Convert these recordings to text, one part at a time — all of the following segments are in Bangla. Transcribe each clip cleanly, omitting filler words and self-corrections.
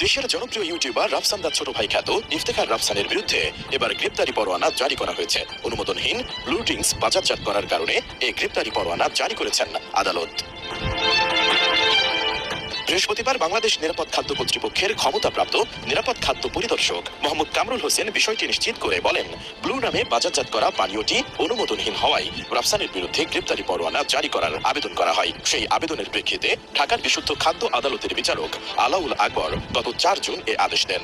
দেশের জনপ্রিয় ইউটিউবার রাফসান দার ছোট ভাই খ্যাত ইফতেখার রাফসানের বিরুদ্ধে এবার গ্রেপ্তারি পরোয়ানা জারি করা হয়েছে। অনুমোদনহীন ব্লু ড্রিঙ্কস বাজারজাত করার কারণে এই গ্রেপ্তারি পরোয়ানা জারি করেছেন আদালত। বৃহস্পতিবার বাংলাদেশ নিরাপদ খাদ্য কর্তৃপক্ষের ক্ষমতাপ্রাপ্ত নিরাপদ খাদ্য পরিদর্শক মোহাম্মদ কামরুল হোসেন বিষয়টি নিশ্চিত করে বলেন, ব্লু নামে বাজারজাত করা পানীয়টি অনুমোদনহীন হওয়ায় রাফসানের বিরুদ্ধে গ্রেপ্তারি পরোয়ানা জারি করার আবেদন করা হয়। সেই আবেদনের প্রেক্ষিতে ঢাকার বিশুদ্ধ খাদ্য আদালতের বিচারক আলাউল আকবর গত 4 জুন এ আদেশ দেন।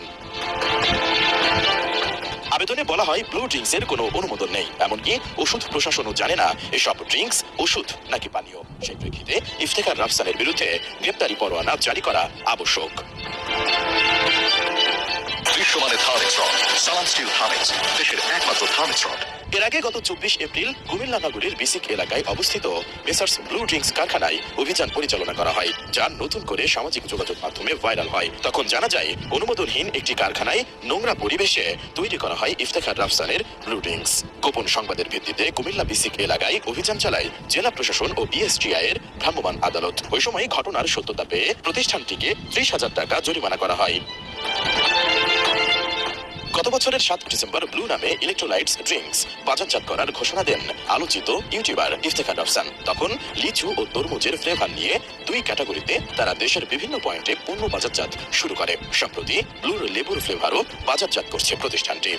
আবেদনে বলা হয়, ব্লু ড্রিঙ্কসের কোনো অনুমোদন নেই, এমনকি ওষুধ প্রশাসনও জানে না এসব ড্রিঙ্কস ওষুধ নাকি পানীয়। সেই প্রেক্ষিতে ইফতেখার রাফসানের বিরুদ্ধে গ্রেপ্তারি পরোয়ানা জারি করা আবশ্যক। বিশ্বমানের থার্মিক্স রড, সালাম স্টিল থার্মিক্স, দেশের একমাত্র থার্মিক্স রড। এর আগে গত 24 এপ্রিল কুমিল্লা নগরীর বিসিক এলাকায় অবস্থিত মেসার্স ব্লু ড্রিঙ্কস কারখানায় অভিযান পরিচালনা করা হয়, যা নতুন করে সামাজিক যোগাযোগ মাধ্যমে ভাইরাল হয়। তখন জানা যায়, অনুমোদনহীন একটি কারখানায় নোংরা পরিবেশে তৈরি করা হয় ইফতেখার রাফসানের ব্লু ড্রিঙ্কস। গোপন সংবাদের ভিত্তিতে কুমিল্লা বিসিক এলাকায় অভিযান চালায় জেলা প্রশাসন ও বিএসটিআই এর ভ্রাম্যমাণ আদালত। ওই সময় ঘটনার সত্যতা পেয়ে প্রতিষ্ঠানটিকে 30,000 টাকা জরিমানা করা হয়। গত বছরের 7 ডিসেম্বর ব্লু নামে ইলেকট্রোলাইটস ড্রিঙ্কস বাজারজাত করার ঘোষণা দেন আলোচিত ইউটিউবার ইফতেখার রাফসান। তখন লিচু ও তরমুজের ফ্লেভার নিয়ে 2 ক্যাটাগরিতে তারা দেশের বিভিন্ন পয়েন্টে পণ্য বাজারজাত শুরু করে। সম্প্রতি ব্লুর লেবুর ফ্লেভারও বাজারজাত করছে প্রতিষ্ঠানটি।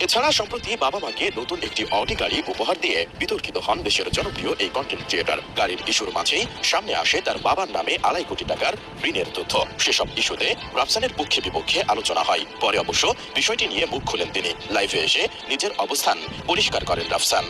এছাড়া সম্প্রতি বাবা মাকে নতুন একটি অডি গাড়ি উপহার দিয়ে বিতর্কিত হন দেশের জনপ্রিয় এই কন্টেন্ট ক্রিয়েটর। গাড়ির ইস্যুর মাঝেই সামনে আসে তার বাবার নামে 2.5 কোটি টাকার ঋণের তথ্য। সেসব ইস্যুতে রাফসানের পক্ষে বিপক্ষে আলোচনা হয়। পরে অবশ্য বিষয়টি নিয়ে মুখ খুলেন তিনি। লাইভে এসে নিজের অবস্থান পরিষ্কার করেন রাফসান।